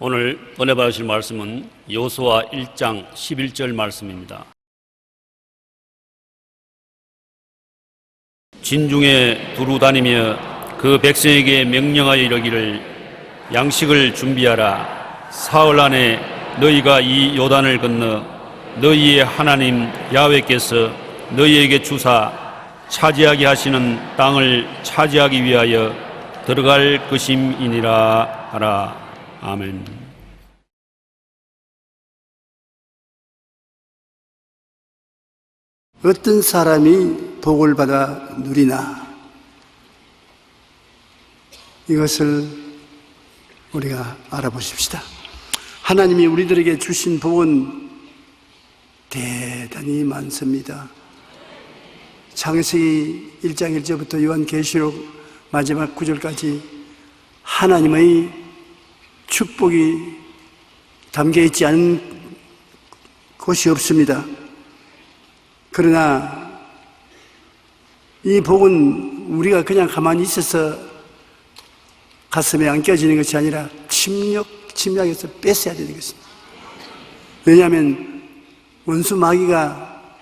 오늘 은혜 받으실 말씀은 여호수아 1장 11절 말씀입니다. 진중에 두루 다니며 그 백성에게 명령하여 이르기를 양식을 준비하라. 사흘 안에 너희가 이 요단을 건너 너희의 하나님 야훼께서 너희에게 주사 차지하게 하시는 땅을 차지하기 위하여 들어갈 것임이니라 하라. 아멘. 어떤 사람이 복을 받아 누리나, 이것을 우리가 알아보십시다. 하나님이 우리들에게 주신 복은 대단히 많습니다. 창세기 1장 1절부터 요한계시록 마지막 9절까지 하나님의 축복이 담겨있지 않은 곳이 없습니다. 그러나 이 복은 우리가 그냥 가만히 있어서 가슴에 안 껴지는 것이 아니라 침략해서 뺏어야 되는 것입니다. 왜냐하면 원수 마귀가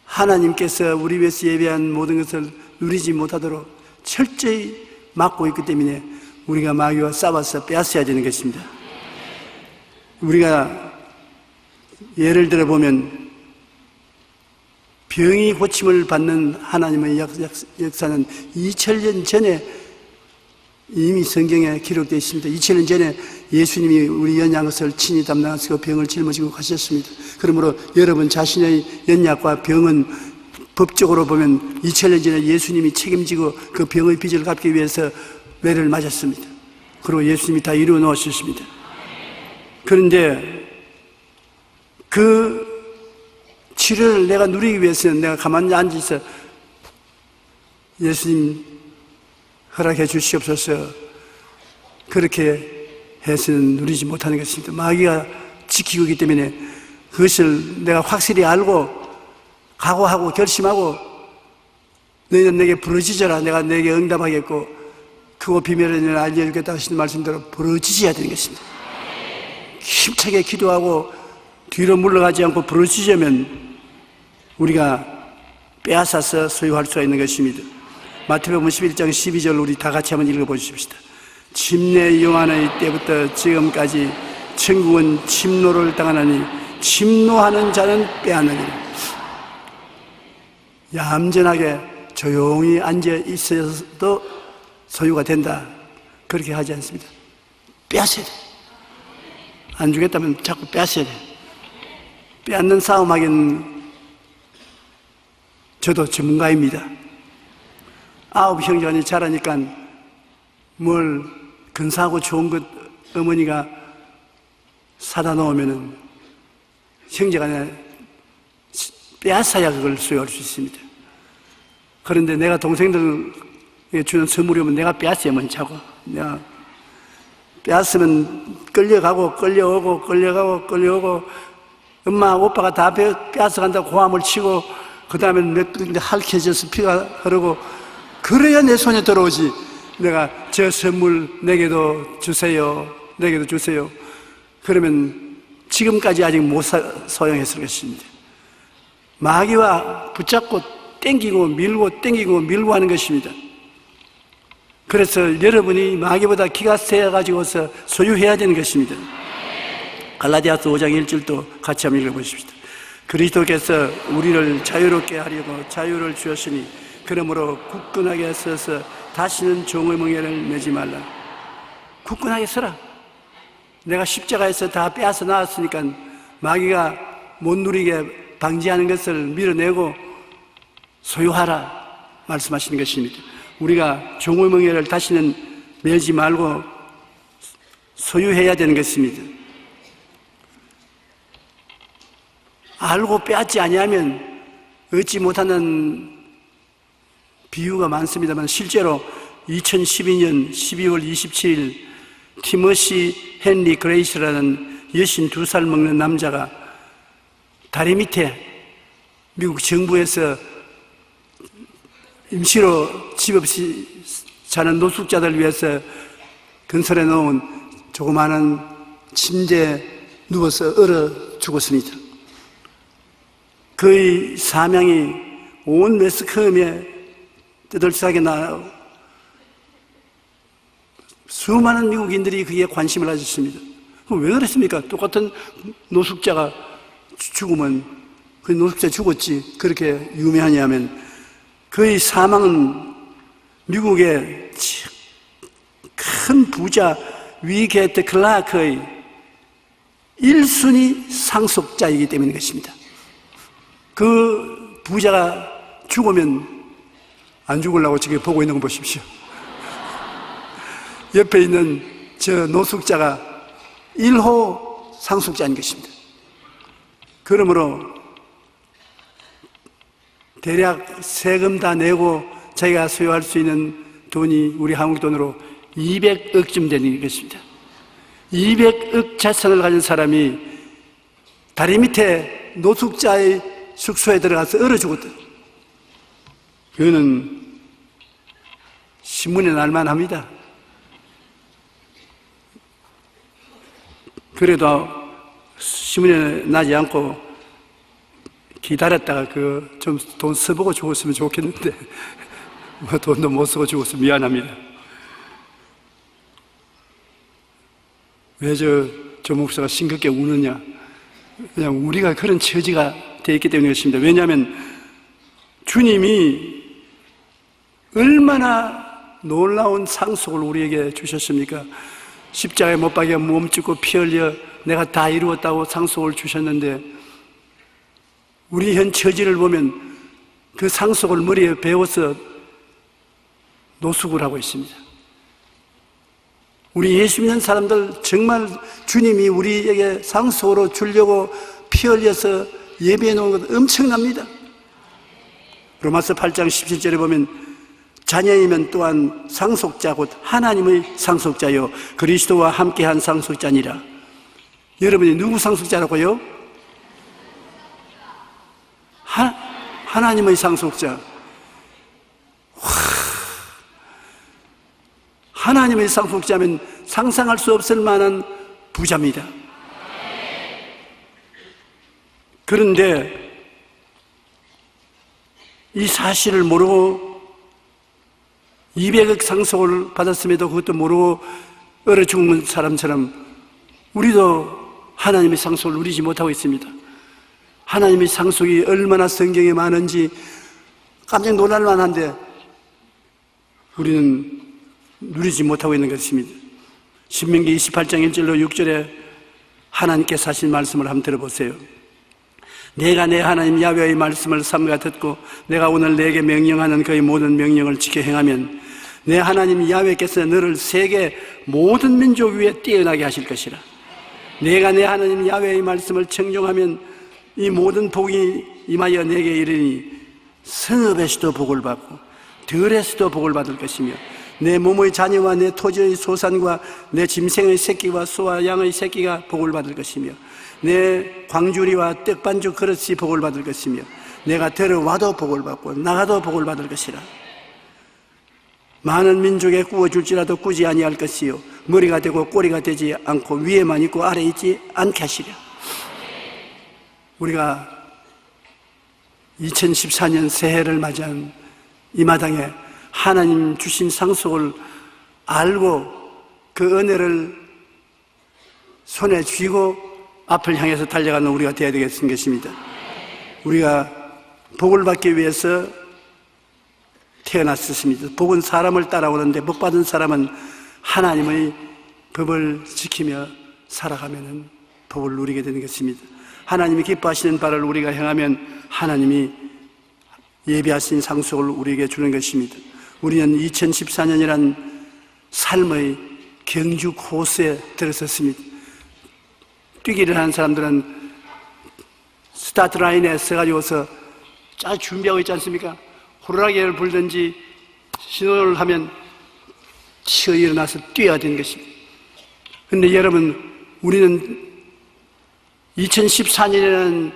하나님께서 우리 위해서 예배한 모든 것을 누리지 못하도록 철저히 막고 있기 때문에 우리가 마귀와 싸워서 빼앗아야 되는 것입니다. 우리가 예를 들어 보면 병이 고침을 받는 하나님의 역사는 2000년 전에 이미 성경에 기록되어 있습니다. 2000년 전에 예수님이 우리 연약을 친히 담당하시고 병을 짊어지고 가셨습니다. 그러므로 여러분 자신의 연약과 병은 법적으로 보면 2000년 전에 예수님이 책임지고 그 병의 빚을 갚기 위해서 매를 맞았습니다. 그리고 예수님이 다 이루어 놓으셨습니다. 그런데 그 치료를 내가 누리기 위해서는 내가 가만히 앉아서 예수님 허락해 주시옵소서, 그렇게 해서는 누리지 못하는 것입니다. 마귀가 지키고 있기 때문에 그것을 내가 확실히 알고 각오하고 결심하고 너희는 내게 부르짖어라, 내가 내게 응답하겠고 크고 비밀의 일을 알려주겠다 하시는 말씀대로 부르짖어야 되는 것입니다. 힘차게 기도하고 뒤로 물러가지 않고 부르짖으면 우리가 빼앗아서 소유할 수가 있는 것입니다. 마태복음 11장 12절 우리 다 같이 한번 읽어보십시다. 침례 요한의 때부터 지금까지 천국은 침노를 당하나니 침노하는 자는 빼앗느니라. 얌전하게 조용히 앉아 있어도 소유가 된다, 그렇게 하지 않습니다. 빼앗아야 돼. 안 주겠다면 자꾸 빼앗아야 돼. 빼앗는 싸움하기는 저도 전문가입니다. 9형제간이 자라니까 뭘 근사하고 좋은 것 어머니가 사다 놓으면은 형제간에 빼앗아야 그걸 소유할 수 있습니다. 그런데 내가 동생들에게 주는 선물이 오면 내가 빼앗으면 자고, 내가 빼앗으면 끌려가고 엄마 오빠가 다 빼앗아간다고 고함을 치고 그 다음에 몇 군데 할퀴져서 피가 흐르고, 그래야 내 손에 들어오지. 내가 저 선물 내게도 주세요, 내게도 주세요, 그러면 지금까지 아직 못 소용했을 것입니다. 마귀와 붙잡고 땡기고 밀고 하는 것입니다. 그래서 여러분이 마귀보다 기가 세가지고서 소유해야 되는 것입니다. 갈라디아서 5장 1절도 같이 한번 읽어보십시다. 그리스도께서 우리를 자유롭게 하려고 자유를 주었으니 그러므로 굳건하게 서서 다시는 종의 멍에를 매지 말라. 굳건하게 서라. 내가 십자가에서 다 빼앗아 나왔으니까 마귀가 못 누리게 방지하는 것을 밀어내고 소유하라 말씀하시는 것입니다. 우리가 종의 멍에를 다시는 매지 말고 소유해야 되는 것입니다. 알고 빼앗지 아니하면 얻지 못하는 비유가 많습니다만, 실제로 2012년 12월 27일 티머시 헨리 그레이스라는 여신 2살 먹는 남자가 다리 밑에 미국 정부에서 임시로 집 없이 사는 노숙자들 위해서 건설해 놓은 조그마한 침대에 누워서 얼어 죽었습니다. 그의 사명이 온 매스컴에 떠들썩하게 나고 수많은 미국인들이 그에 관심을 가졌습니다. 왜 그랬습니까? 똑같은 노숙자가 죽으면 그 노숙자 죽었지 그렇게 유명하냐면 그의 사망은 미국의 큰 부자 위게트 클라크의 1순위 상속자이기 때문인 것입니다. 그 부자가 죽으면 안 죽으려고 지금 보고 있는 거 보십시오. 옆에 있는 저 노숙자가 1호 상속자인 것입니다. 그러므로 대략 세금 다 내고 자기가 소유할 수 있는 돈이 우리 한국 돈으로 200억쯤 되는 것입니다. 200억 자산을 가진 사람이 다리 밑에 노숙자의 숙소에 들어가서 얼어 죽었다. 그거는 신문에 날만합니다. 그래도 신문에 나지 않고 기다렸다가 좀 돈 써보고 죽었으면 좋겠는데 뭐 돈도 못 쓰고 죽어서 미안합니다. 왜 저 목사가 싱겁게 우느냐? 그냥 우리가 그런 처지가 되어 있기 때문에 그렇습니다. 왜냐하면 주님이 얼마나 놀라운 상속을 우리에게 주셨습니까? 십자가에 못 박여 몸짓고 피 흘려 내가 다 이루었다고 상속을 주셨는데 우리 현 처지를 보면 그 상속을 머리에 배워서 노숙을 하고 있습니다. 우리 예수 믿는 사람들 정말 주님이 우리에게 상속으로 주려고 피 흘려서 예배해 놓은 것 엄청납니다. 로마서 8장 17절에 보면 자녀이면 또한 상속자 곧 하나님의 상속자요 그리스도와 함께한 상속자니라. 여러분이 누구 상속자라고요? 하나님의 상속자. 하나님의 상속자면 상상할 수 없을 만한 부자입니다. 그런데 이 사실을 모르고 200억 상속을 받았음에도 그것도 모르고 얼어 죽는 사람처럼 우리도 하나님의 상속을 누리지 못하고 있습니다. 하나님의 상속이 얼마나 성경에 많은지 깜짝 놀랄 만한데 우리는 누리지 못하고 있는 것입니다. 신명기 28장 1절로 6절에 하나님께서 하신 말씀을 한번 들어보세요. 내가 내 하나님 야훼의 말씀을 삼가 듣고 내가 오늘 내게 명령하는 그의 모든 명령을 지켜 행하면 내 하나님 야훼께서 너를 세계 모든 민족 위에 뛰어나게 하실 것이라. 내가 내 하나님 야훼의 말씀을 청종하면 이 모든 복이 임하여 내게 이르니 성읍에서도 복을 받고 들에서도 복을 받을 것이며 내 몸의 자녀와 내 토지의 소산과 내 짐승의 새끼와 소와 양의 새끼가 복을 받을 것이며 내 광주리와 떡반죽 그릇이 복을 받을 것이며 내가 들어와도 복을 받고 나가도 복을 받을 것이라. 많은 민족에 구워줄지라도 꾸지 아니할 것이요 머리가 되고 꼬리가 되지 않고 위에만 있고 아래에 있지 않게 하시랴. 우리가 2014년 새해를 맞이한 이 마당에 하나님 주신 상속을 알고 그 은혜를 손에 쥐고 앞을 향해서 달려가는 우리가 되어야 되겠는 것입니다. 우리가 복을 받기 위해서 태어났습니다. 복은 사람을 따라오는데 복 받은 사람은 하나님의 법을 지키며 살아가면 복을 누리게 되는 것입니다. 하나님이 기뻐하시는 바를 우리가 행하면 하나님이 예비하신 상속을 우리에게 주는 것입니다. 우리는 2014년이란 삶의 경주 코스에 들어섰습니다. 뛰기를 하는 사람들은 스타트 라인에 서가지고서 잘 준비하고 있지 않습니까? 호루라기를 불든지 신호를 하면 치어 일어나서 뛰어야 되는 것입니다. 그런데 여러분, 우리는 2014년에는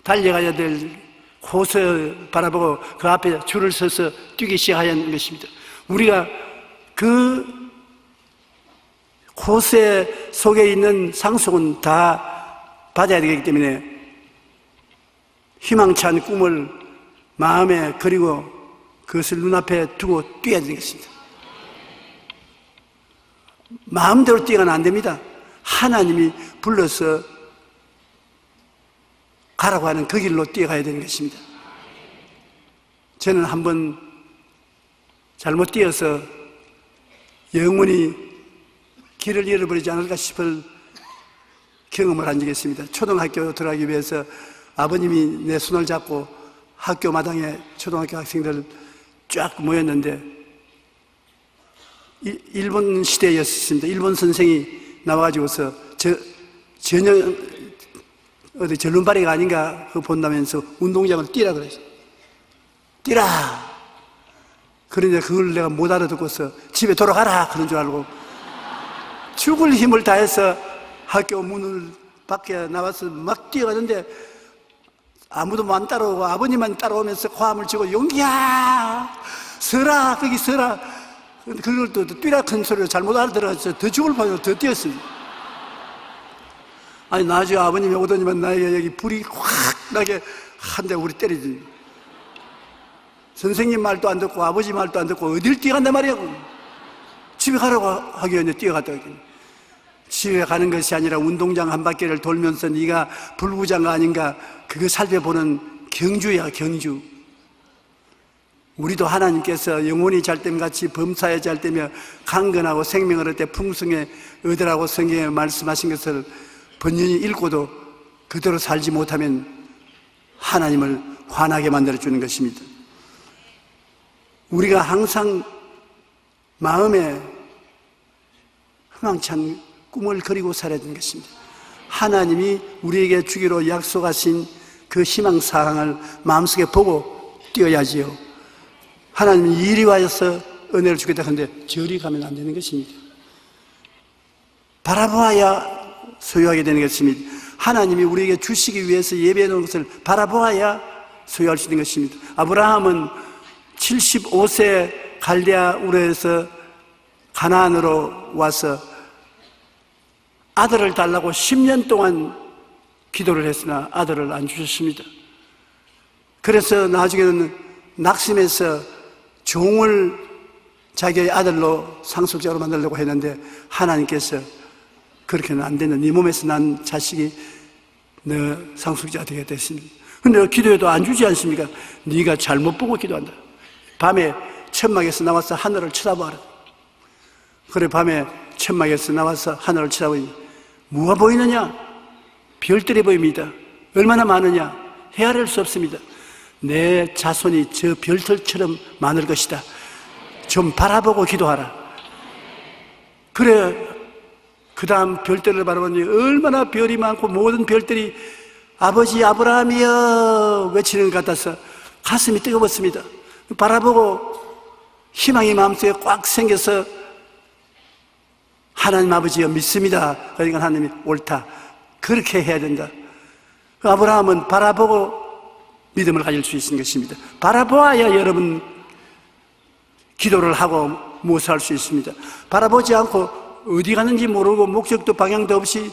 달려가야 될 코스 바라보고 그 앞에 줄을 서서 뛰기 시작하는 것입니다. 우리가 그 호세 속에 있는 상속은 다 받아야 되기 때문에 희망찬 꿈을 마음에 그리고 그것을 눈앞에 두고 뛰어야 되겠습니다. 마음대로 뛰어가면 안 됩니다. 하나님이 불러서 가라고 하는 그 길로 뛰어가야 되는 것입니다. 저는 한번 잘못 뛰어서 영원히 길을 잃어버리지 않을까 싶을 경험을 한 적이 있습니다. 초등학교 들어가기 위해서 아버님이 내 손을 잡고 학교 마당에 초등학교 학생들 쫙 모였는데 일본 시대였습니다. 일본 선생이 나와가지고서 전혀 어디 전륜발이가 아닌가 그거 본다면서 운동장을 뛰라 그랬어요. 뛰라! 그런데 그걸 내가 못 알아듣고서 집에 돌아가라! 그런 줄 알고 죽을 힘을 다해서 학교 문을 밖에 나와서 막 뛰어가는데 아무도 안 따라오고 아버님만 따라오면서 고함을 치고 용기야! 서라! 거기 서라! 그걸 또 뛰라 큰 소리로 잘못 알아들어서 더 죽을 뻔해서 더 뛰었습니다. 아니 나중에 아버님이 오더니만 나에게 여기 불이 확 나게 한 대 우리 때리더니 선생님 말도 안 듣고 아버지 말도 안 듣고 어딜 뛰어간단 말이야. 집에 가라고 하기 전에 뛰어갔다. 집에 가는 것이 아니라 운동장 한 바퀴를 돌면서 네가 불구자가 아닌가 그거 살펴보는 경주야 경주. 우리도 하나님께서 영원히 잘됨같이 범사에 잘되며 강건하고 생명을 얻되 풍성에 얻으라고 성경에 말씀하신 것을 번연히 읽고도 그대로 살지 못하면 하나님을 화나게 만들어주는 것입니다. 우리가 항상 마음에 희망찬 꿈을 그리고 살아야 되는 것입니다. 하나님이 우리에게 주기로 약속하신 그 희망사항을 마음속에 보고 뛰어야지요. 하나님이 이리 와서 은혜를 주겠다 하는데 저리 가면 안 되는 것입니다. 바라보아야 소유하게 되는 것입니다. 하나님이 우리에게 주시기 위해서 예배해 놓은 것을 바라보아야 소유할 수 있는 것입니다. 아브라함은 75세 갈대아 우르에서 가나안으로 와서 아들을 달라고 10년 동안 기도를 했으나 아들을 안 주셨습니다. 그래서 나중에는 낙심해서 종을 자기의 아들로 상속자로 만들려고 했는데 하나님께서 그렇게는 안 되는 네 몸에서 난 자식이 너 상속자가 되게 됐습니다. 근데 기도해도 안 주지 않습니까? 네가 잘못 보고 기도한다. 밤에 천막에서 나와서 하늘을 쳐다봐라. 그래 밤에 천막에서 나와서 하늘을 쳐다보니 뭐가 보이느냐? 별들이 보입니다. 얼마나 많으냐? 헤아릴 수 없습니다. 내 자손이 저 별들처럼 많을 것이다. 좀 바라보고 기도하라. 그래 그 다음 별들을 바라보니 얼마나 별이 많고 모든 별들이 아버지 아브라함이여 외치는 것 같아서 가슴이 뜨거웠습니다. 바라보고 희망이 마음속에 꽉 생겨서 하나님 아버지여 믿습니다. 그러니까 하나님이 옳다. 그렇게 해야 된다. 아브라함은 바라보고 믿음을 가질 수 있는 것입니다. 바라보아야 여러분 기도를 하고 무엇을 할 수 있습니다. 바라보지 않고 어디 가는지 모르고 목적도 방향도 없이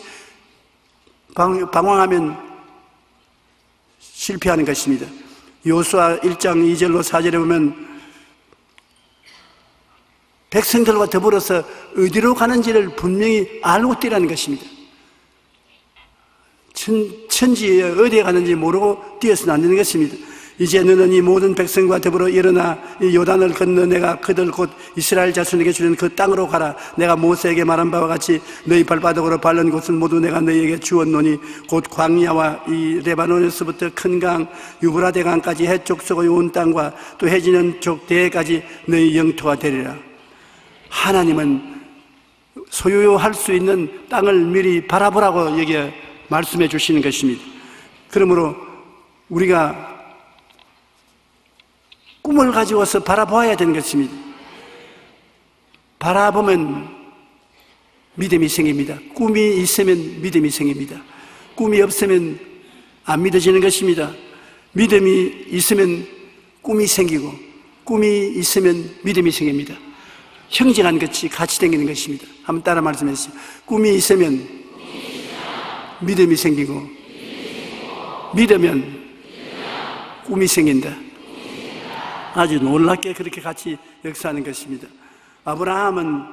방황하면 실패하는 것입니다. 여호수아 1장 2절로 4절에 보면 백성들과 더불어서 어디로 가는지를 분명히 알고 뛰라는 것입니다. 천지에 어디에 가는지 모르고 뛰어서는 안 되는 것입니다. 이제 너는 이 모든 백성과 더불어 일어나 이 요단을 건너 내가 그들 곧 이스라엘 자손에게 주는 그 땅으로 가라. 내가 모세에게 말한 바와 같이 너희 발바닥으로 밟는 곳은 모두 내가 너희에게 주었노니 곧 광야와 이 레바논에서부터 큰 강 유브라데 강까지 해쪽 서의 온 땅과 또 해지는 쪽 대해까지 너희 영토가 되리라. 하나님은 소유할 수 있는 땅을 미리 바라보라고 여기에 말씀해 주시는 것입니다. 그러므로 우리가 꿈을 가지고서 바라보아야 되는 것입니다. 바라보면 믿음이 생깁니다. 꿈이 있으면 믿음이 생깁니다. 꿈이 없으면 안 믿어지는 것입니다. 믿음이 있으면 꿈이 생기고 꿈이 있으면 믿음이 생깁니다. 형제간 같이 같이 다니는 것입니다. 한번 따라 말씀해 주세요. 꿈이 있으면 믿음이 생기고, 믿으면 꿈이 생긴다. 아주 놀랍게 그렇게 같이 역사하는 것입니다. 아브라함은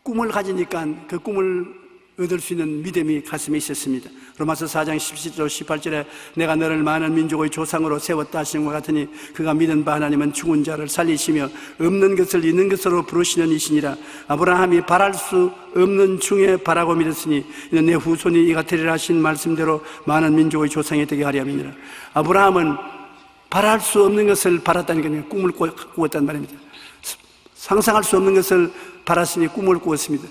꿈을 가지니까 그 꿈을 얻을 수 있는 믿음이 가슴에 있었습니다. 로마서 4장 17절 18절에 내가 너를 많은 민족의 조상으로 세웠다 하시는 것 같으니 그가 믿은 바 하나님은 죽은 자를 살리시며 없는 것을 있는 것으로 부르시는 이시니라. 아브라함이 바랄 수 없는 중에 바라고 믿었으니 이는 내 후손이 이 같으리라 하신 말씀대로 많은 민족의 조상이 되게 하려 함이니라. 아브라함은 바랄 수 없는 것을 바랐다는 게 꿈을 꾸었단 말입니다. 상상할 수 없는 것을 바랐으니 꿈을 꾸었습니다.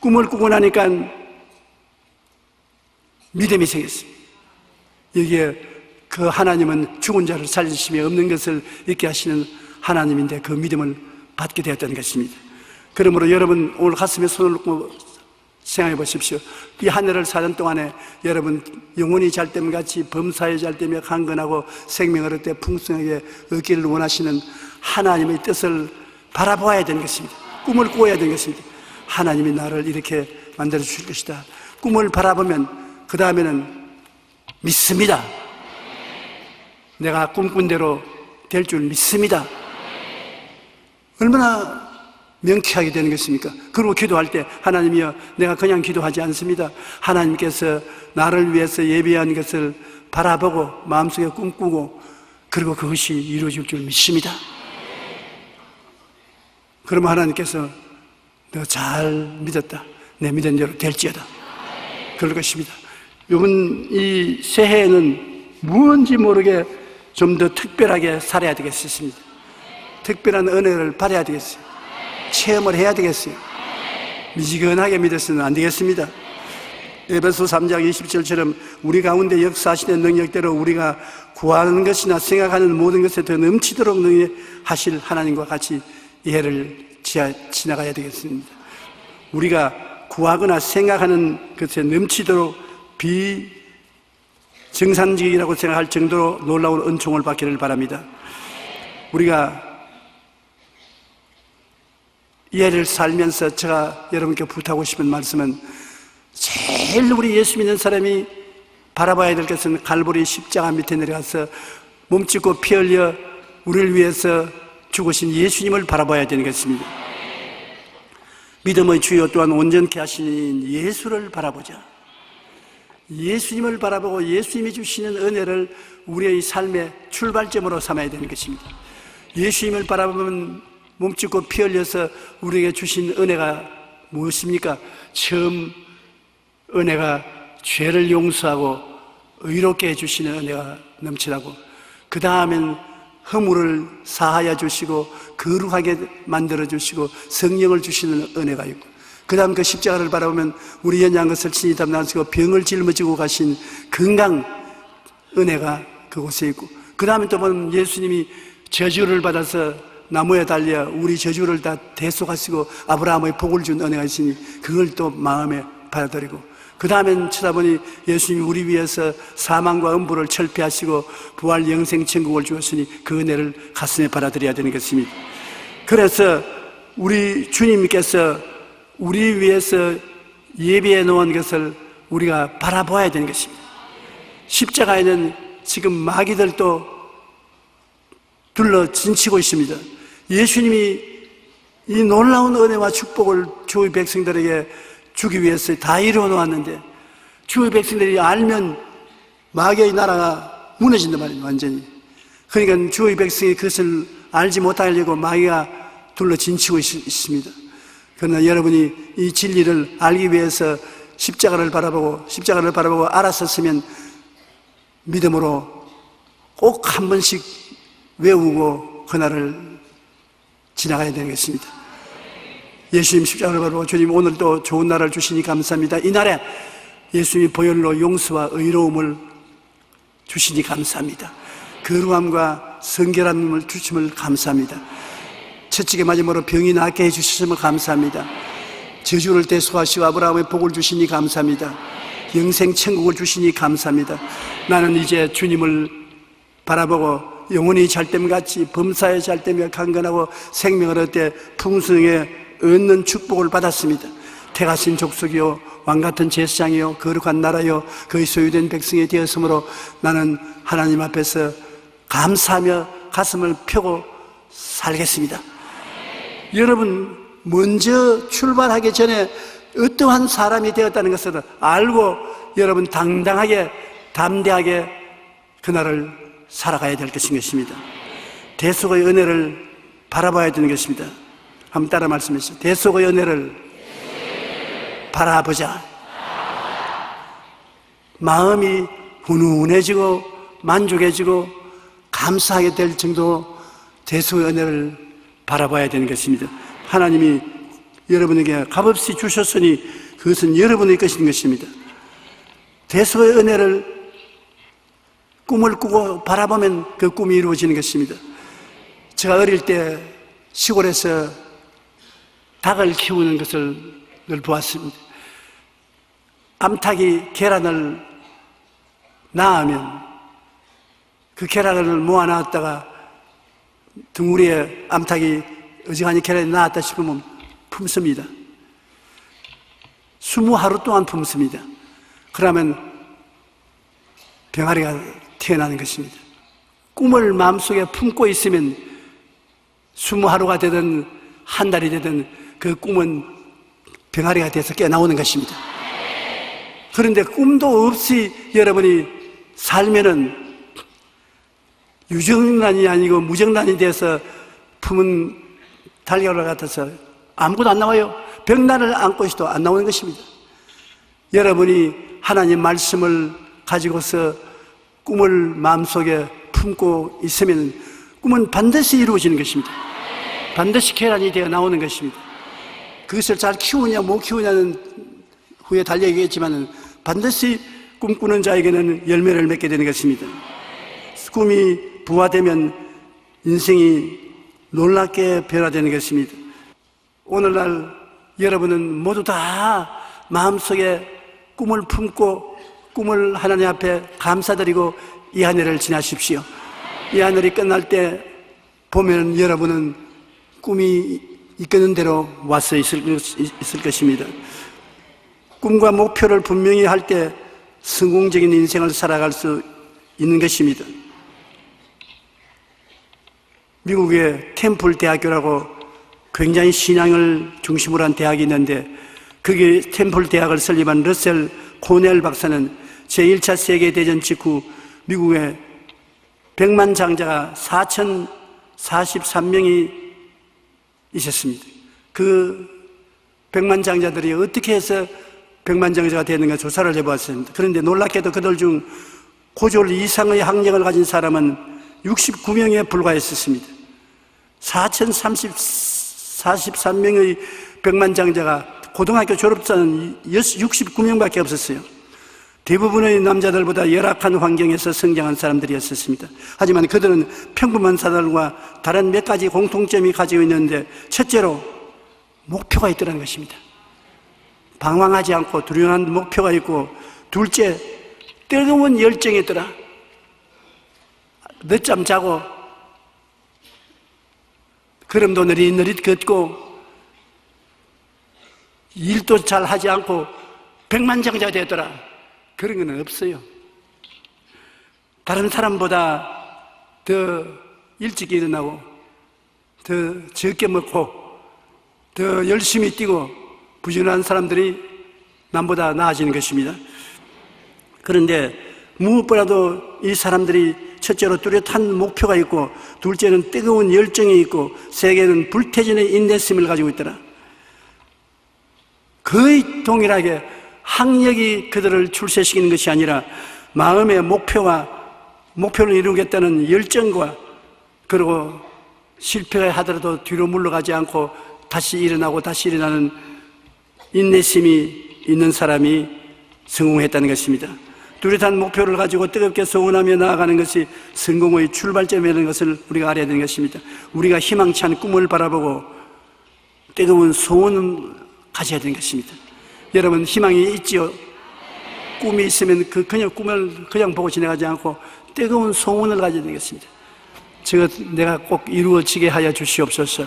꿈을 꾸고 나니까 믿음이 생겼습니다. 여기에 그 하나님은 죽은 자를 살리시며 없는 것을 있게 하시는 하나님인데 그 믿음을 받게 되었다는 것입니다. 그러므로 여러분 오늘 가슴에 손을 놓고 생각해 보십시오. 이 한 해를 사는 동안에 여러분 영혼이 잘됨같이 범사에 잘되며 강건하고 생명을 얻되 풍성하게 얻기를 원하시는 하나님의 뜻을 바라보아야 되는 것입니다. 꿈을 꾸어야 되는 것입니다. 하나님이 나를 이렇게 만들어 주실 것이다. 꿈을 바라보면 그 다음에는 믿습니다. 내가 꿈꾼 대로 될 줄 믿습니다. 얼마나 명쾌하게 되는 것입니까? 그리고 기도할 때 하나님이여 내가 그냥 기도하지 않습니다. 하나님께서 나를 위해서 예비한 것을 바라보고 마음속에 꿈꾸고 그리고 그것이 이루어질 줄 믿습니다. 그러면 하나님께서 너 잘 믿었다. 내 믿은 대로 될지어다. 그럴 것입니다. 이번 이 새해에는 무언지 모르게 좀 더 특별하게 살아야 되겠습니다. 특별한 은혜를 받아야 되겠어요. 체험을 해야 되겠어요. 미지근하게 믿어서는 안 되겠습니다. 에베소 3장 20절처럼 우리 가운데 역사하시는 능력대로 우리가 구하는 것이나 생각하는 모든 것에 더 넘치도록 능력하실 하나님과 같이 이 해를 지나가야 되겠습니다. 우리가 구하거나 생각하는 것에 넘치도록 비정상적이라고 생각할 정도로 놀라운 은총을 받기를 바랍니다. 우리가 이 해를 살면서 제가 여러분께 부탁하고 싶은 말씀은 제일 우리 예수 믿는 사람이 바라봐야 될 것은 갈보리 십자가 밑에 내려가서 몸짓고 피 흘려 우리를 위해서 죽으신 예수님을 바라봐야 되는 것입니다. 믿음의 주요 또한 온전케 하시는 예수를 바라보자. 예수님을 바라보고 예수님이 주시는 은혜를 우리의 삶의 출발점으로 삼아야 되는 것입니다. 예수님을 바라보면 몸짓고 피 흘려서 우리에게 주신 은혜가 무엇입니까? 처음 은혜가 죄를 용서하고 의롭게 해주시는 은혜가 넘치라고, 그 다음엔 허물을 사하여 주시고 거룩하게 만들어 주시고 성령을 주시는 은혜가 있고, 그 다음 그 십자가를 바라보면 우리 연약한 것을 친히 담당하시고 병을 짊어지고 가신 건강 은혜가 그곳에 있고, 그 다음에 또 보면 예수님이 저주를 받아서 나무에 달려 우리 저주를 다 대속하시고 아브라함의 복을 준 은혜가 있으니 그걸 또 마음에 받아들이고, 그 다음엔 쳐다보니 예수님이 우리 위해서 사망과 음부를 철폐하시고 부활 영생 천국을 주었으니 그 은혜를 가슴에 받아들여야 되는 것입니다. 그래서 우리 주님께서 우리 위해서 예비해 놓은 것을 우리가 바라봐야 되는 것입니다. 십자가에는 지금 마귀들도 둘러 진치고 있습니다. 예수님이 이 놀라운 은혜와 축복을 주의 백성들에게 주기 위해서 다 이루어 놓았는데 주의 백성들이 알면 마귀의 나라가 무너진단 말이에요. 완전히. 그러니까 주의 백성이 그것을 알지 못하려고 마귀가 둘러 진치고 있습니다. 그러나 여러분이 이 진리를 알기 위해서 십자가를 바라보고 알았었으면 믿음으로 꼭 한 번씩 외우고 그날을 지나가야 되겠습니다. 예수님 십자가를 바라보고 주님 오늘도 좋은 날을 주시니 감사합니다. 이 날에 예수님이 보혈로 용서와 의로움을 주시니 감사합니다. 거룩함과 성결함을 주심을 감사합니다. 채찍에 맞음으로 병이 낫게 해주셨음을 감사합니다. 저주를 대속하시고 아브라함의 복을 주시니 감사합니다. 영생 천국을 주시니 감사합니다. 나는 이제 주님을 바라보고 영혼이 잘됨같이 범사에 잘되며 강건하고 생명을 얻되 풍성에 얻는 축복을 받았습니다. 태가신 족속이요 왕같은 제사장이요 거룩한 나라요 그의 소유된 백성이 되었으므로 나는 하나님 앞에서 감사하며 가슴을 펴고 살겠습니다. 여러분, 먼저 출발하기 전에 어떠한 사람이 되었다는 것을 알고 여러분 당당하게 담대하게 그날을 살아가야 될 것입니다. 대속의 은혜를 바라봐야 되는 것입니다. 한번 따라 말씀해 주세요. 대속의 은혜를 바라보자. 마음이 훈훈해지고 만족해지고 감사하게 될 정도로 대속의 은혜를 바라봐야 되는 것입니다. 하나님이 여러분에게 값없이 주셨으니 그것은 여러분의 것인 것입니다. 대속의 은혜를 꿈을 꾸고 바라보면 그 꿈이 이루어지는 것입니다. 제가 어릴 때 시골에서 닭을 키우는 것을 늘 보았습니다. 암탉이 계란을 낳으면 그 계란을 모아놨다가 둥우리에 암탉이 어지간히 계란이 나왔다 싶으면 품습니다. 20하루 동안 품습니다. 그러면 병아리가 태어나는 것입니다. 꿈을 마음속에 품고 있으면 20하루가 되든 한 달이 되든 그 꿈은 병아리가 돼서 깨어나오는 것입니다. 그런데 꿈도 없이 여러분이 살면은 유정란이 아니고 무정란이 돼서 품은 달걀과 같아서 아무것도 안 나와요. 벽난을 안고 있어도 안 나오는 것입니다. 여러분이 하나님 말씀을 가지고서 꿈을 마음속에 품고 있으면 꿈은 반드시 이루어지는 것입니다. 반드시 계란이 되어 나오는 것입니다. 그것을 잘 키우냐 못 키우냐는 후에 달려있겠지만 반드시 꿈꾸는 자에게는 열매를 맺게 되는 것입니다. 꿈이 부화되면 인생이 놀랍게 변화되는 것입니다. 오늘날 여러분은 모두 다 마음속에 꿈을 품고 꿈을 하나님 앞에 감사드리고 이 한 해를 지나십시오. 이 한 해를 끝날 때 보면 여러분은 꿈이 이끄는 대로 와서 있을 것입니다. 꿈과 목표를 분명히 할 때 성공적인 인생을 살아갈 수 있는 것입니다. 미국의 템플 대학교라고 굉장히 신앙을 중심으로 한 대학이 있는데 그게 템플 대학을 설립한 러셀 코넬 박사는 제1차 세계대전 직후 미국의 100만 장자가 4,043명이 있었습니다. 그 100만 장자들이 어떻게 해서 100만 장자가 되는가 조사를 해보았습니다. 그런데 놀랍게도 그들 중 고졸 이상의 학력을 가진 사람은 69명에 불과했었습니다. 4,043명의 100만 장자가 고등학교 졸업자는 69명밖에 없었어요. 대부분의 남자들보다 열악한 환경에서 성장한 사람들이었습니다. 하지만 그들은 평범한 사람들과 다른 몇 가지 공통점이 가지고 있는데 첫째로 목표가 있더라는 것입니다. 방황하지 않고 두려운 목표가 있고 둘째 뜨거운 열정이 있더라. 늦잠 자고 걸음도 느릿느릿 걷고 일도 잘 하지 않고 백만장자가 되었더라. 그런 건 없어요. 다른 사람보다 더 일찍 일어나고 더 적게 먹고 더 열심히 뛰고 부지런한 사람들이 남보다 나아지는 것입니다. 그런데 무엇보다도 이 사람들이 첫째로 뚜렷한 목표가 있고 둘째는 뜨거운 열정이 있고 셋째는 불태전의 인내심을 가지고 있더라. 거의 동일하게 학력이 그들을 출세시키는 것이 아니라 마음의 목표를 이루겠다는 열정과 그리고 실패하더라도 뒤로 물러가지 않고 다시 일어나고 다시 일어나는 인내심이 있는 사람이 성공했다는 것입니다. 뚜렷한 목표를 가지고 뜨겁게 소원하며 나아가는 것이 성공의 출발점이라는 것을 우리가 알아야 되는 것입니다. 우리가 희망찬 꿈을 바라보고 뜨거운 소원을 가져야 되는 것입니다. 여러분 희망이 있지요? 꿈이 있으면 그냥 꿈을 그냥 보고 지나가지 않고 뜨거운 소원을 가져야 되는 것입니다. 내가 꼭 이루어지게 하여 주시옵소서.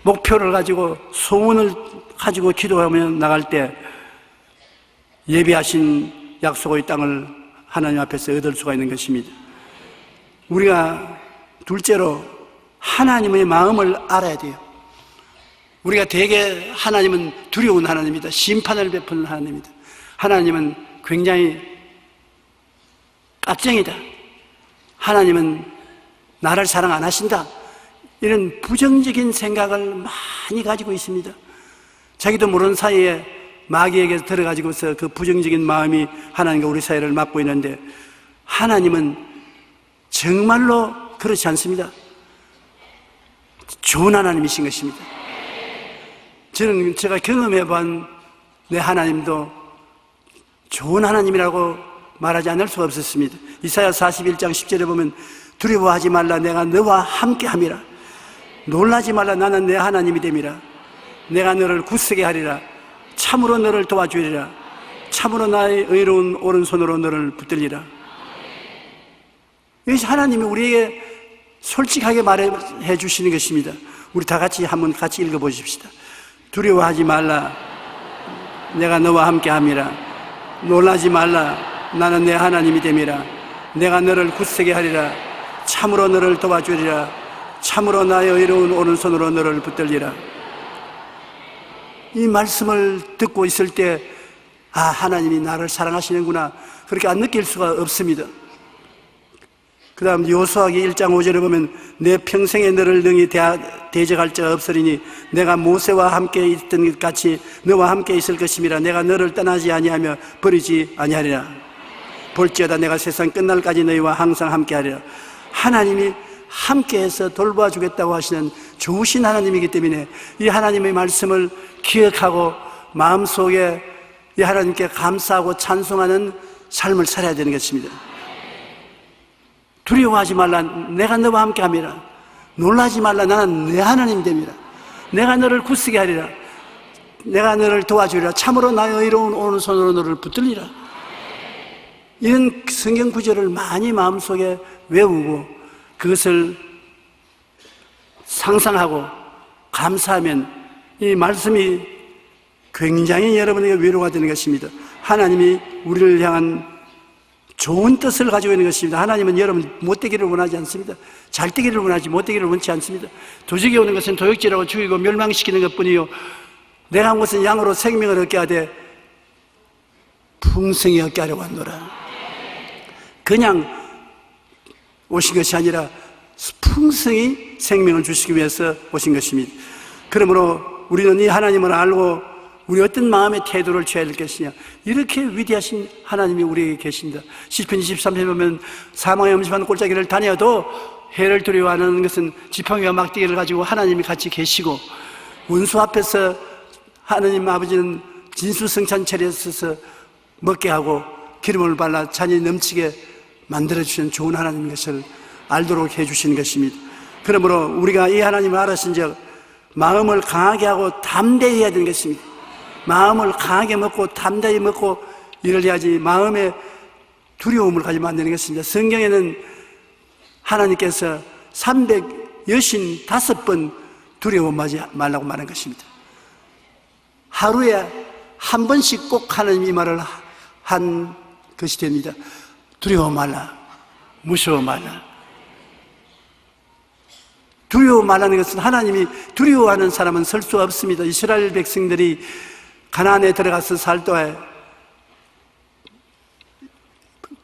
목표를 가지고 소원을 가지고 기도하며 나갈 때 예비하신 약속의 땅을 하나님 앞에서 얻을 수가 있는 것입니다. 우리가 둘째로 하나님의 마음을 알아야 돼요. 우리가 되게 하나님은 두려운 하나님이다. 심판을 베푸는 하나님이다. 하나님은 굉장히 깍쟁이다. 하나님은 나를 사랑 안 하신다. 이런 부정적인 생각을 많이 가지고 있습니다. 자기도 모르는 사이에 마귀에게 들어가지고서 그 부정적인 마음이 하나님과 우리 사이를 막고 있는데, 하나님은 정말로 그렇지 않습니다. 좋은 하나님이신 것입니다. 저는 제가 경험해본 내 하나님도 좋은 하나님이라고 말하지 않을 수가 없었습니다. 이사야 41장 10절에 보면 두려워하지 말라, 내가 너와 함께함이라. 놀라지 말라, 나는 내 하나님이 됨이라. 내가 너를 굳세게 하리라. 참으로 너를 도와주리라. 참으로 나의 의로운 오른손으로 너를 붙들리라. 이것이 하나님이 우리에게 솔직하게 말해 주시는 것입니다. 우리 다 같이 한번 같이 읽어보십시다. 두려워하지 말라, 내가 너와 함께함이라. 놀라지 말라, 나는 내 하나님이 됨이라. 내가 너를 굳세게 하리라. 참으로 너를 도와주리라. 참으로 나의 의로운 오른손으로 너를 붙들리라. 이 말씀을 듣고 있을 때, 아, 하나님이 나를 사랑하시는구나, 그렇게 안 느낄 수가 없습니다. 그 다음 여호수아기 1장 5절에 보면 내 평생에 너를 능히 대적할 자가 없으리니 내가 모세와 함께 있던 것 같이 너와 함께 있을 것임이라. 내가 너를 떠나지 아니하며 버리지 아니하리라. 볼지어다 내가 세상 끝날까지 너희와 항상 함께하리라. 하나님이 함께해서 돌봐주겠다고 하시는 좋으신 하나님이기 때문에 이 하나님의 말씀을 기억하고 마음속에 이 하나님께 감사하고 찬송하는 삶을 살아야 되는 것입니다. 두려워하지 말라, 내가 너와 함께함이라. 놀라지 말라, 나는 내 하나님 됨이라. 내가 너를 굳세게 하리라. 내가 너를 도와주리라. 참으로 나의 의로운 오른손으로 너를 붙들리라. 이런 성경 구절을 많이 마음속에 외우고 그것을 상상하고 감사하면 이 말씀이 굉장히 여러분에게 위로가 되는 것입니다. 하나님이 우리를 향한 좋은 뜻을 가지고 있는 것입니다. 하나님은 여러분 못되기를 원하지 않습니다. 잘되기를 원하지 못되기를 원치 않습니다. 도적이 오는 것은 도적질하고 죽이고 멸망시키는 것뿐이요, 내가 온 것은 양으로 생명을 얻게 하되 풍성히 얻게 하려고 하노라. 그냥 오신 것이 아니라 풍성히 생명을 주시기 위해서 오신 것입니다. 그러므로 우리는 이 하나님을 알고 우리 어떤 마음의 태도를 취해야 될 것이냐, 이렇게 위대하신 하나님이 우리에게 계신다. 시편 23편에 보면 사망의 음침한 골짜기를 다녀도 해를 두려워하는 것은 지팡이와 막대기를 가지고 하나님이 같이 계시고, 원수 앞에서 하나님 아버지는 진수성찬 차려서 먹게 하고 기름을 발라 잔이 넘치게 만들어주시는 좋은 하나님인 것을 알도록 해주시는 것입니다. 그러므로 우리가 이 하나님을 알았은 즉 마음을 강하게 하고 담대히 해야 되는 것입니다. 마음을 강하게 먹고 담대히 먹고 이를 해야지 마음에 두려움을 가지면 안 되는 것입니다. 성경에는 하나님께서 365번 두려워하지 말라고 말한 것입니다. 하루에 한 번씩 꼭 하나님 이 말을 한 것이 됩니다. 두려워 말라, 무서워 말라. 두려워 말라는 것은 하나님이 두려워하는 사람은 설 수 없습니다. 이스라엘 백성들이 가나안에 들어가서 살 때에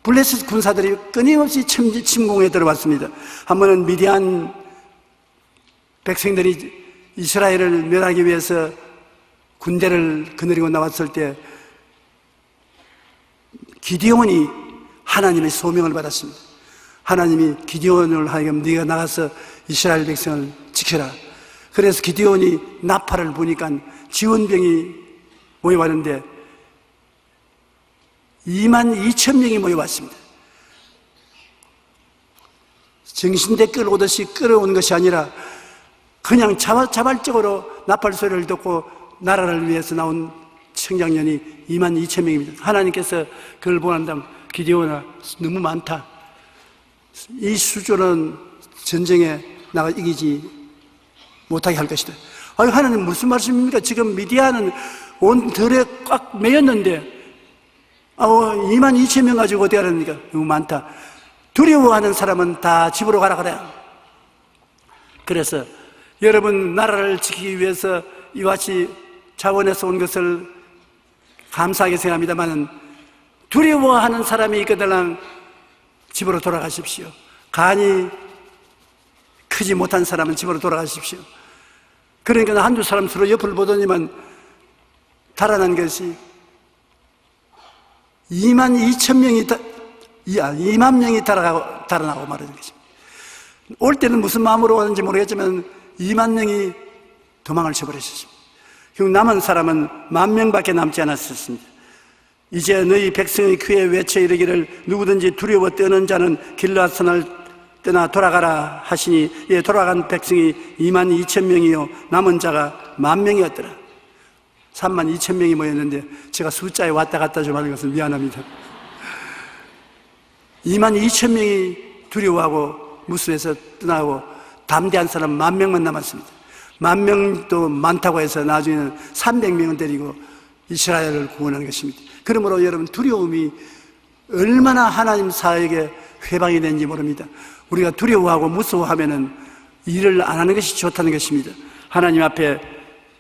블레셋 군사들이 끊임없이 침공에 들어왔습니다. 한 번은 미디안 백성들이 이스라엘을 멸하기 위해서 군대를 거느리고 나왔을 때 기드온이 하나님의 소명을 받았습니다. 하나님이 기드온을 하여금 네가 나가서 이스라엘 백성을 지켜라. 그래서 기드온이 나팔을 부니까 지원병이 모여왔는데 22,000명이 모여왔습니다. 정신대 끌어오듯이 끌어온 것이 아니라 그냥 자발적으로 나팔 소리를 듣고 나라를 위해서 나온 청장년이 22,000명입니다. 하나님께서 그걸 보는 다음 기드온아, 너무 많다. 이 수준은 전쟁에 나가 이기지 못하게 할 것이다. 아유, 하나님 무슨 말씀입니까? 지금 미디어는 온 들에 꽉 매였는데 2만 2천 명 가지고 어떻게 하랍니까? 너무 많다. 두려워하는 사람은 다 집으로 가라 그래. 그래서 여러분 나라를 지키기 위해서 이와 같이 자원해서 온 것을 감사하게 생각합니다만, 두려워하는 사람이 있거든 집으로 돌아가십시오. 간이 크지 못한 사람은 집으로 돌아가십시오. 그러니까 한두 사람 서로 옆을 보더니만 달아난 것이 2만 2천 명이 2만 명이 달아나고 말하는 것입니다. 올 때는 무슨 마음으로 오는지 모르겠지만 2만 명이 도망을 쳐버리셨습니다. 결국 남은 사람은 10,000명밖에 남지 않았었습니다. 이제 너희 백성의 귀에 외쳐 이르기를 누구든지 두려워 떠는 자는 길라선을 떠나 돌아가라 하시니, 예, 돌아간 백성이 2만 2천 명이요 남은 자가 10,000명이었더라. 3만 2천 명이 모였는데 제가 숫자에 왔다 갔다 좀 하는 것은 미안합니다. 2만 2천 명이 두려워하고 무술에서 떠나고 담대한 사람 10,000명만 남았습니다. 10,000명도 많다고 해서 나중에는 300명을 데리고 이스라엘을 구원하는 것입니다. 그러므로 여러분, 두려움이 얼마나 하나님 사역에 회방이 되는지 모릅니다. 우리가 두려워하고 무서워하면은 일을 안 하는 것이 좋다는 것입니다. 하나님 앞에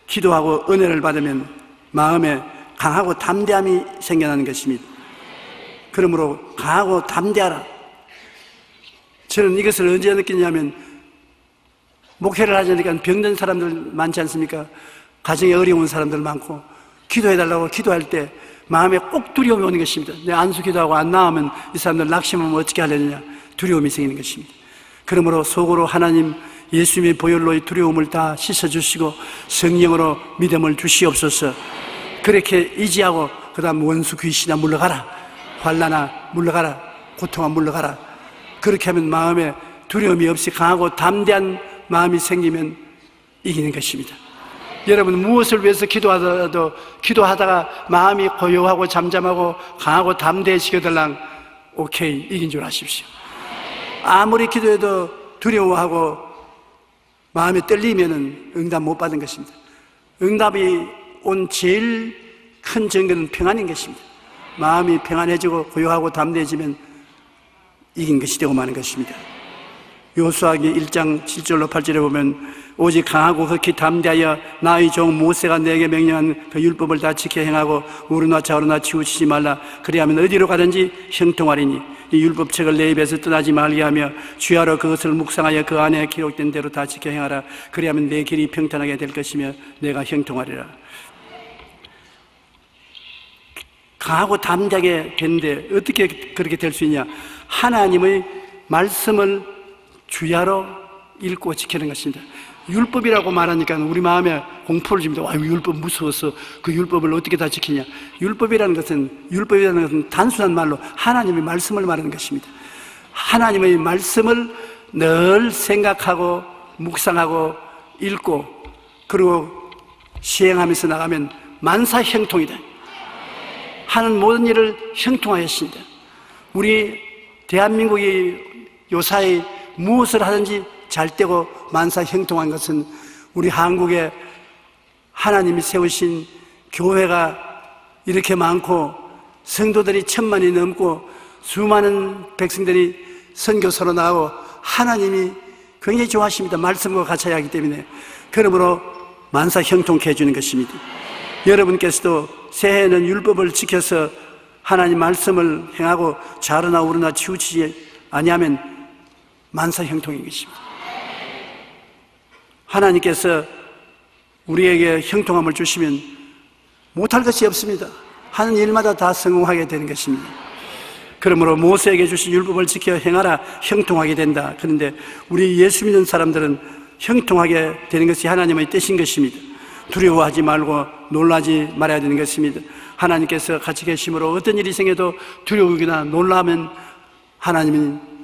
기도하고 은혜를 받으면 마음에 강하고 담대함이 생겨나는 것입니다. 그러므로 강하고 담대하라. 저는 이것을 언제 느끼냐면, 목회를 하자니까 병든 사람들 많지 않습니까? 가정에 어려운 사람들 많고, 기도해달라고 기도할 때 마음에 꼭 두려움이 오는 것입니다. 내 안수 기도하고 안 나오면 이 사람들 낙심하면 어떻게 하려느냐, 두려움이 생기는 것입니다. 그러므로 속으로 하나님 예수님의 보혈로 두려움을 다 씻어주시고 성령으로 믿음을 주시옵소서. 그렇게 의지하고 그 다음 원수 귀신아 물러가라, 환난아 물러가라, 고통아 물러가라. 그렇게 하면 마음에 두려움이 없이 강하고 담대한 마음이 생기면 이기는 것입니다. 여러분, 무엇을 위해서 기도하더라도 기도하다가 마음이 고요하고 잠잠하고 강하고 담대해지거들랑 오케이, 이긴 줄 아십시오. 아무리 기도해도 두려워하고 마음이 떨리면은 응답 못 받은 것입니다. 응답이 온 제일 큰 증거는 평안인 것입니다. 마음이 평안해지고 고요하고 담대해지면 이긴 것이 되고 마는 것입니다. 여호수아기 1장 7절로 8절에 보면, 오직 강하고 극히 담대하여 나의 종 모세가 내게 명령한 그 율법을 다 지켜 행하고 우르나 좌우르나 치우치지 말라. 그리하면 어디로 가든지 형통하리니 이 율법책을 내 입에서 떠나지 말게 하며 주야로 그것을 묵상하여 그 안에 기록된 대로 다 지켜 행하라. 그리하면 내 길이 평탄하게 될 것이며 내가 형통하리라. 강하고 담대하게 됐는데 어떻게 그렇게 될 수 있냐? 하나님의 말씀을 주야로 읽고 지키는 것입니다. 율법이라고 말하니까 우리 마음에 공포를 줍니다. 와, 율법 무서워서 그 율법을 어떻게 다 지키냐? 율법이라는 것은 단순한 말로 하나님의 말씀을 말하는 것입니다. 하나님의 말씀을 늘 생각하고 묵상하고 읽고 그리고 시행하면서 나가면 만사형통이다. 하는 모든 일을 형통하였습니다. 우리 대한민국이 요사이 무엇을 하든지 잘 되고 만사형통한 것은 우리 한국에 하나님이 세우신 교회가 이렇게 많고 성도들이 1,000만이 넘고 수많은 백성들이 선교사로 나오고 하나님이 굉장히 좋아하십니다. 말씀과 같이 하기 때문에. 그러므로 만사형통케 해주는 것입니다. 여러분께서도 새해에는 율법을 지켜서 하나님 말씀을 행하고 좌르나 우르나 치우치지 아니하면 만사형통인 것입니다. 하나님께서 우리에게 형통함을 주시면 못할 것이 없습니다. 하는 일마다 다 성공하게 되는 것입니다. 그러므로 모세에게 주신 율법을 지켜 행하라, 형통하게 된다. 그런데 우리 예수 믿는 사람들은 형통하게 되는 것이 하나님의 뜻인 것입니다. 두려워하지 말고 놀라지 말아야 되는 것입니다. 하나님께서 같이 계심으로 어떤 일이 생겨도 두려우거나 놀라면 하나님은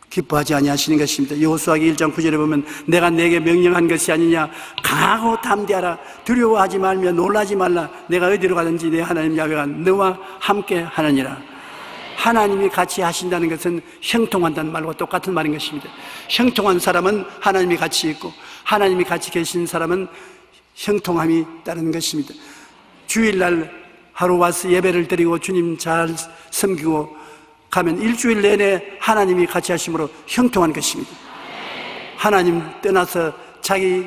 기뻐하지 아니하시는 것입니다. 여호수아기 1장 9절에 보면 내가 내게 명령한 것이 아니냐, 강하고 담대하라, 두려워하지 말며 놀라지 말라, 내가 어디로 가든지 내 하나님 야훼가 너와 함께 하느니라. 하나님이 같이 하신다는 것은 형통한다는 말과 똑같은 말인 것입니다. 형통한 사람은 하나님이 같이 있고 하나님이 같이 계신 사람은 형통함이 따르는 것입니다. 주일날 하루 와서 예배를 드리고 주님 잘 섬기고 가면 일주일 내내 하나님이 같이 하심으로 형통한 것입니다. 하나님 떠나서 자기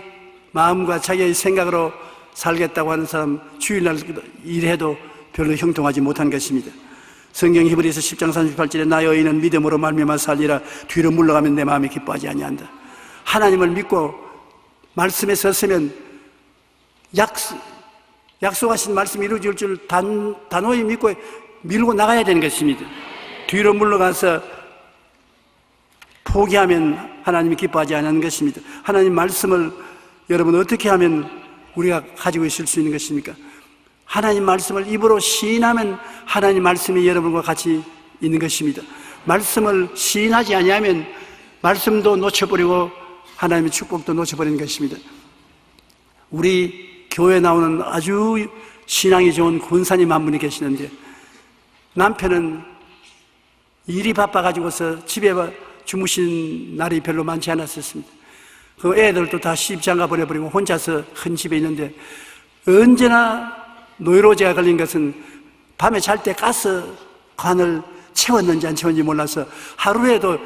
마음과 자기의 생각으로 살겠다고 하는 사람 주일날 일해도 별로 형통하지 못한 것입니다. 성경 히브리서 10장 38절에 나의 의인은 믿음으로 말미암아 살리라. 뒤로 물러가면 내 마음이 기뻐하지 아니한다. 하나님을 믿고 말씀에 섰으면 약속하신 말씀이 이루어질 줄 단호히 믿고 밀고 나가야 되는 것입니다. 뒤로 물러가서 포기하면 하나님이 기뻐하지 않는 것입니다. 하나님 말씀을 여러분 어떻게 하면 우리가 가지고 있을 수 있는 것입니까? 하나님 말씀을 입으로 시인하면 하나님 말씀이 여러분과 같이 있는 것입니다. 말씀을 시인하지 아니하면 말씀도 놓쳐버리고 하나님의 축복도 놓쳐버리는 것입니다. 우리 교회에 나오는 아주 신앙이 좋은 권사님 한 분이 계시는데 남편은 일이 바빠가지고서 집에 주무신 날이 별로 많지 않았었습니다. 그 애들도 다 시집장가 보내버리고 혼자서 큰 집에 있는데 언제나 노이로제가 걸린 것은 밤에 잘 때 가스관을 채웠는지 안 채웠는지 몰라서 하루에도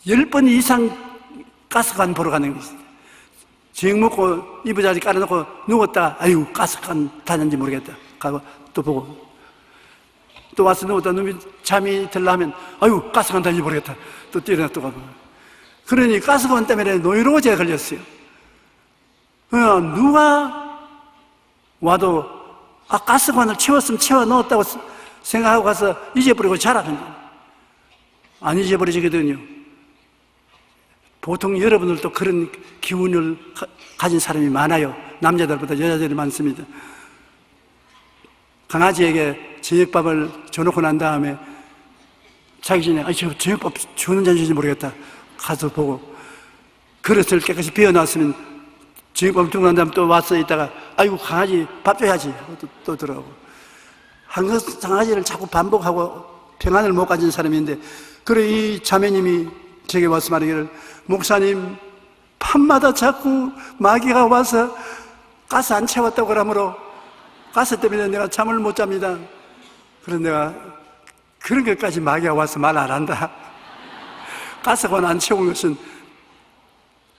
10번 이상 가스관 보러 가는 것입니다. 저녁 먹고 이부자리 깔아놓고 누웠다 아유 가스관 닫는지 모르겠다 가고 또 보고 또 와서 누웠다 잠이 들라 하면 아유 가스관 닫는지 모르겠다 또 뛰어나 또 가고 그러니 가스관 때문에 노이로제가 걸렸어요. 누가 와도 가스관을 채웠으면 채워 넣었다고 생각하고 가서 잊어버리고 자라간다. 안 잊어버리시거든요. 보통 여러분들도 그런 기운을 가진 사람이 많아요. 남자들보다 여자들이 많습니다. 강아지에게 저녁밥을 줘놓고 난 다음에 자기 전에 저 저녁밥 주는지 안 주는지 모르겠다 가서 보고 그릇을 깨끗이 비워놨으면 저녁밥 주고 난 다음에 또 와서 있다가 아이고 강아지 밥 줘야지 하고 또 들어가고 한 강아지를 자꾸 반복하고 평안을 못 가진 사람인데 그래 이 자매님이 제게 와서 말하기를 목사님 밤마다 자꾸 마귀가 와서 가스 안 채웠다고 그러므로 가스 때문에 내가 잠을 못 잡니다. 그래서 내가 그런 것까지 마귀가 와서 말 안 한다. 가스관 안 채운 것은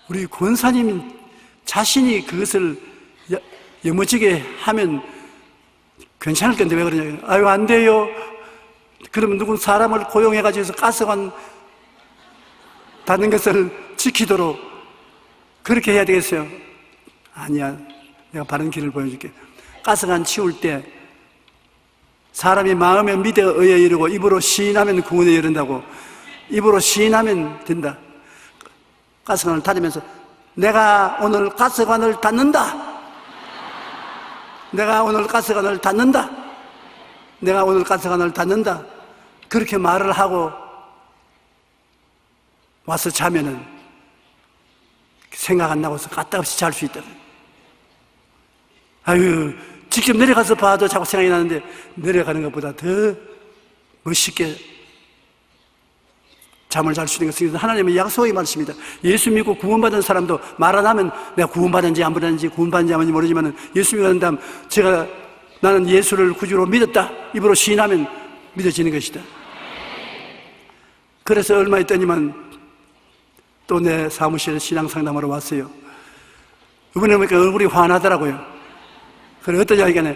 우리 권사님 자신이 그것을 여머지게 하면 괜찮을 건데 왜 그러냐. 아유 안 돼요. 그러면 누군 사람을 고용해가지고 가스관 닫는 것을 지키도록 그렇게 해야 되겠어요? 아니야. 내가 바른 길을 보여줄게. 가스관 치울 때 사람이 마음에 믿어 의에 이르고 입으로 시인하면 구원에 이른다고. 입으로 시인하면 된다. 가스관을 닫으면서 내가 오늘 가스관을 닫는다. 내가 오늘 가스관을 닫는다. 내가 오늘 가스관을 닫는다. 그렇게 말을 하고 와서 자면은 생각 안 나고서 까딱없이 잘 수 있다. 아유, 직접 내려가서 봐도 자꾸 생각이 나는데 내려가는 것보다 더 멋있게 잠을 잘 수 있는 것은 하나님의 약속의 말씀입니다. 예수 믿고 구원받은 사람도 말 안 하면 내가 구원받은지 안 받았는지 구원받은지 안 받는지 모르지만 예수 믿고 난 다음 나는 예수를 구주로 믿었다. 입으로 시인하면 믿어지는 것이다. 그래서 얼마 있더니만 또 내 사무실에 신앙 상담하러 왔어요. 이번에 보니까 얼굴이 환하더라고요. 그래 어떤 이야기가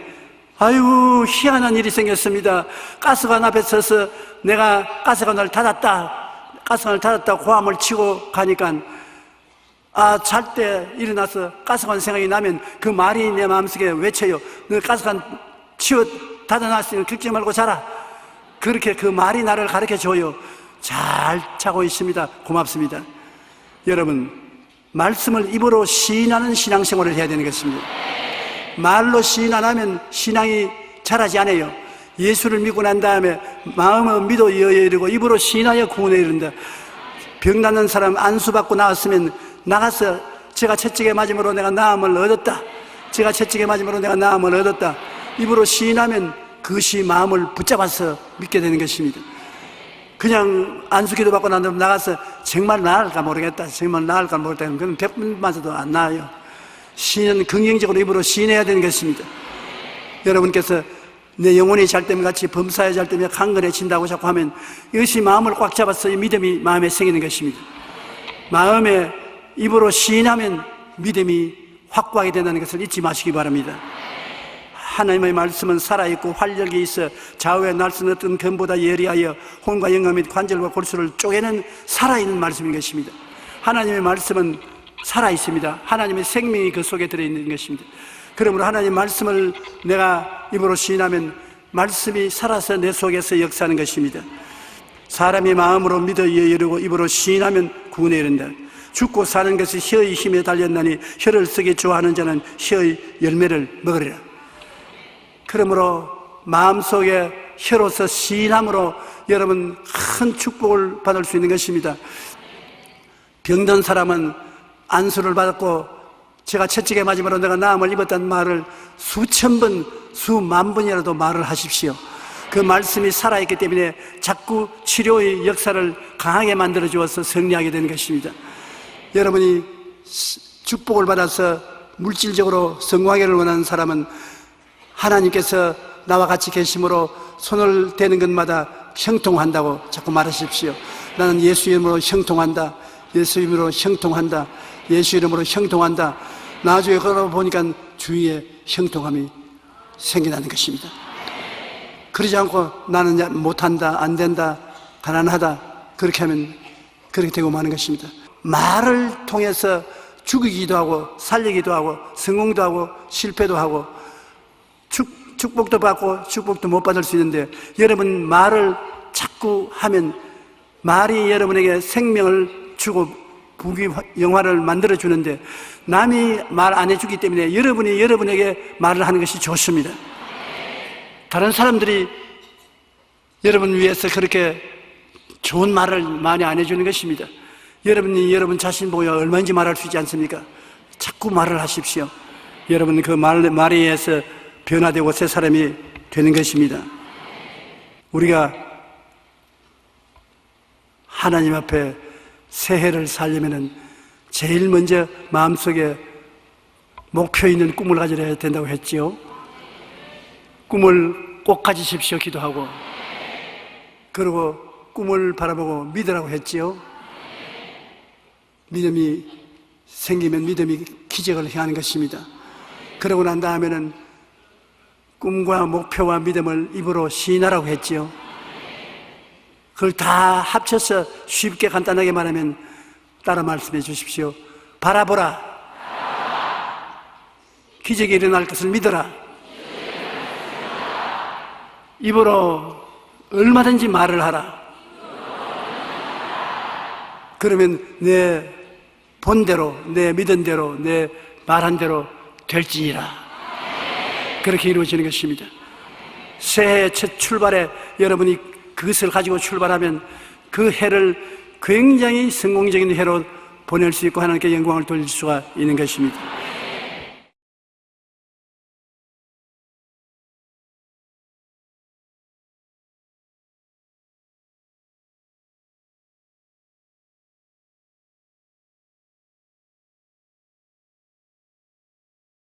아이고 희한한 일이 생겼습니다. 가스관 앞에 서서 내가 가스관을 닫았다 고함을 치고 가니까 잘 때 일어나서 가스관 생각이 나면 그 말이 내 마음속에 외쳐요. 너 가스관 닫아놨으니 긁지 말고 자라. 그렇게 그 말이 나를 가르쳐줘요. 잘 자고 있습니다. 고맙습니다. 여러분 말씀을 입으로 시인하는 신앙생활을 해야 되는 것입니다. 말로 시인 안 하면 신앙이 자라지 않아요. 예수를 믿고 난 다음에 마음을 믿어 의에 이르고 입으로 시인하여 구원에 이른다. 병 낫는 사람 안수받고 나왔으면 나가서 제가 채찍에 맞음으로 내가 나음을 얻었다. 제가 채찍에 맞음으로 내가 나음을 얻었다. 입으로 시인하면 그것이 마음을 붙잡아서 믿게 되는 것입니다. 그냥 안수기도 받고 난 다음에 나가서 정말 나을까 모르겠다, 정말 나을까 모르겠다, 그건 100번 맞아도 안 나아요. 시인은 긍정적으로 입으로 시인해야 되는 것입니다. 여러분께서 내 영혼이 잘됨 같이 범사에 잘되며 강건해진다고 자꾸 하면 이것이 마음을 꽉 잡아서 이 믿음이 마음에 생기는 것입니다. 마음에 입으로 시인하면 믿음이 확고하게 된다는 것을 잊지 마시기 바랍니다. 하나님의 말씀은 살아있고 활력이 있어 좌우에 날선 어떤 검보다 예리하여 혼과 영혼 및 관절과 골수를 쪼개는 살아있는 말씀인 것입니다. 하나님의 말씀은 살아있습니다. 하나님의 생명이 그 속에 들어있는 것입니다. 그러므로 하나님 말씀을 내가 입으로 시인하면 말씀이 살아서 내 속에서 역사하는 것입니다. 사람이 마음으로 믿어 이르고 입으로 시인하면 구원에 이른다. 죽고 사는 것이 혀의 힘에 달렸나니 혀를 쓰기 좋아하는 자는 혀의 열매를 먹으리라. 그러므로 마음속에 혀로서 시인함으로 여러분 큰 축복을 받을 수 있는 것입니다. 병든 사람은 안수를 받았고 제가 채찍에 맞음으로 내가 나음을 입었다는 말을 수천 번, 수만 번이라도 말을 하십시오. 그 말씀이 살아있기 때문에 자꾸 치료의 역사를 강하게 만들어 주어서 승리하게 되는 것입니다. 여러분이 축복을 받아서 물질적으로 성공하기를 원하는 사람은 하나님께서 나와 같이 계심으로 손을 대는 것마다 형통한다고 자꾸 말하십시오. 나는 예수 이름으로 형통한다, 예수 이름으로 형통한다, 예수 이름으로 형통한다. 나중에 걸어보니까 주위에 형통함이 생겨나는 것입니다. 그러지 않고 나는 못한다, 안 된다, 가난하다, 그렇게 하면 그렇게 되고 마는 것입니다. 말을 통해서 죽이기도 하고 살리기도 하고 성공도 하고 실패도 하고 축복도 받고 축복도 못 받을 수 있는데, 여러분 말을 자꾸 하면 말이 여러분에게 생명을 주고 부귀 영화를 만들어 주는데, 남이 말 안 해주기 때문에 여러분이 여러분에게 말을 하는 것이 좋습니다. 다른 사람들이 여러분 위해서 그렇게 좋은 말을 많이 안 해주는 것입니다. 여러분이 여러분 자신 보여 얼마인지 말할 수 있지 않습니까? 자꾸 말을 하십시오. 여러분 그 말에 의해서 변화되고 새 사람이 되는 것입니다. 우리가 하나님 앞에 새해를 살려면은 제일 먼저 마음속에 목표 있는 꿈을 가져야 된다고 했지요. 꿈을 꼭 가지십시오. 기도하고. 그리고 꿈을 바라보고 믿으라고 했지요. 믿음이 생기면 믿음이 기적을 행하는 것입니다. 그러고 난 다음에는 꿈과 목표와 믿음을 입으로 시인하라고 했지요. 그걸 다 합쳐서 쉽게 간단하게 말하면 따라 말씀해 주십시오. 바라보라. 기적이 일어날 것을 믿어라. 입으로 얼마든지 말을 하라. 그러면 내 본대로, 내 믿은 대로, 내 말한 대로 될지니라. 그렇게 이루어지는 것입니다. 새해 첫 출발에 여러분이 그것을 가지고 출발하면 그 해를 굉장히 성공적인 해로 보낼 수 있고 하나님께 영광을 돌릴 수가 있는 것입니다.